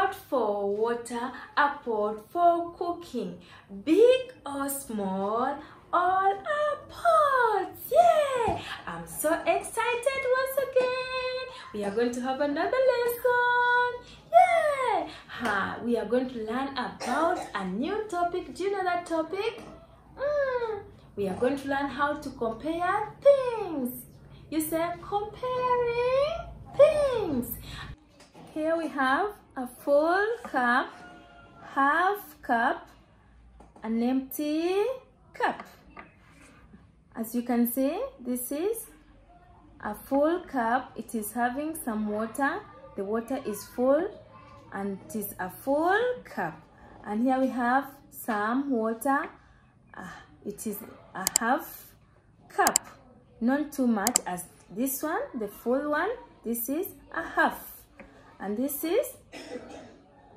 pot for water, a pot for cooking. Big or small, all are pots. Yay! I'm so excited once again. We are going to have another lesson. Yay! We are going to learn about a new topic. Do you know that topic? We are going to learn how to compare things. You say comparing things. Here we have a full cup, half cup, an empty cup. As you can see, this is a full cup. It is having some water. The water is full and it is a full cup. And here we have some water. It is a half cup. Not too much as this one, the full one. This is a half. And this is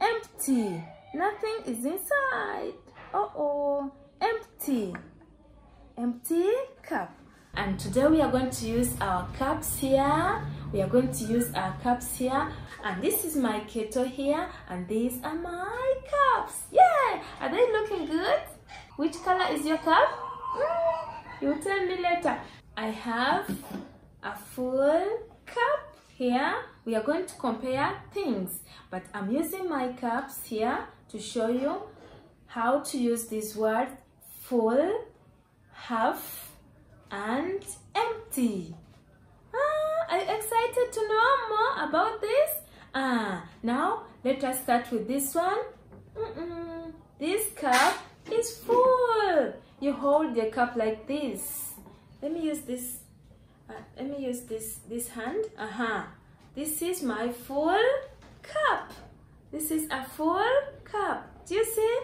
empty. Nothing is inside. Empty. Empty cup. And today we are going to use our cups here. We are going to use our cups here. And this is my kettle here. And these are my cups. Yeah! Are they looking good? Which color is your cup? You tell me later. I have a full cup here. We are going to compare things. But I'm using my cups here to show you how to use these words full, half, and empty. Are you excited to know more about this? Now let us start with this one. This cup is full. You hold the cup like this. Let me use this. This hand. This is my full cup. This is a full cup. Do you see?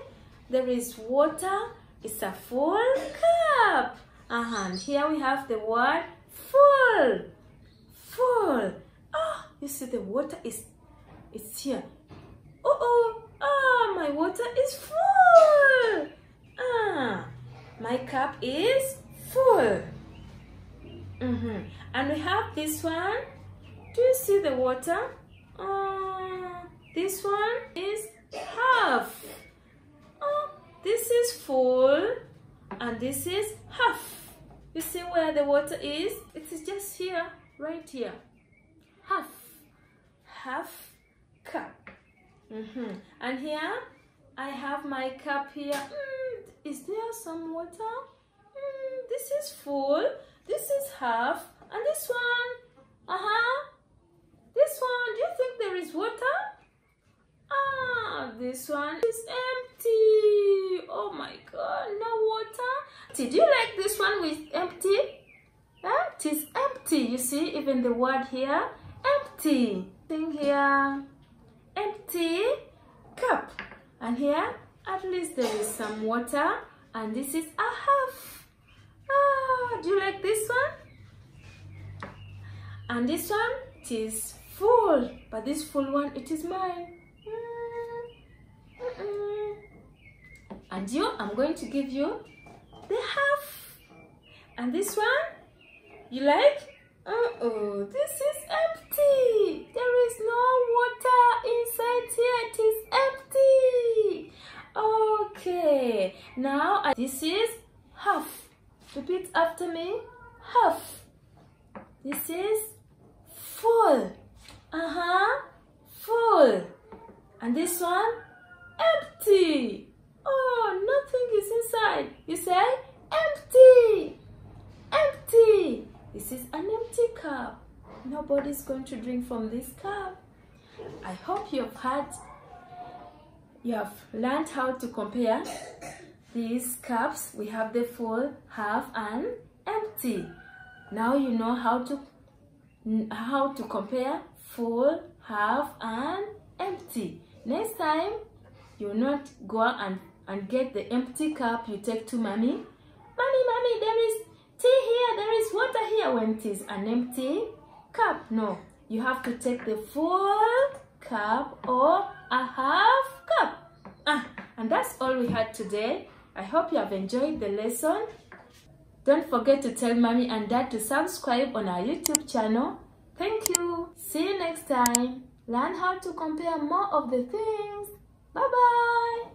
There is water. It's a full cup. And here we have the word full. Full. You see the water is here. My water is full. My cup is full. And we have this one. Do you see the water? This one is half. This is full and this is half. You see where the water is? It is just here, right here. Half cup. And here I have my cup here. Is there some water? This is full. This is half. And this one. This one. Do you think there is water? This one is empty. Oh my God, no water. Do you like this one with empty? It is empty. You see, even the word here, empty. Thing here, empty cup. And here, at least there is some water. And this is a half. Do you like this one? And this one, it is full. But this full one, it is mine. And you, I'm going to give you the half. And this one, you like? This is empty. There is no water inside here. It is empty. Okay. Now, this is half. Repeat after me. Half. This is full. Full. And this one, empty. Nothing is inside. You say, empty. Empty. This is an empty cup. Nobody's going to drink from this cup. I hope you have learned how to compare these cups. We have the full, half, and empty. Now you know how to compare full, half, and empty. Next time, you will not go and get the empty cup. You take to mommy. Mommy, there is tea here, there is water here, when it is an empty cup. No, you have to take the full cup or a half cup. And that's all we had today. I hope you have enjoyed the lesson. Don't forget to tell mommy and dad to subscribe on our YouTube channel. Thank you. See you next time. Learn how to compare more of the things. Bye-bye.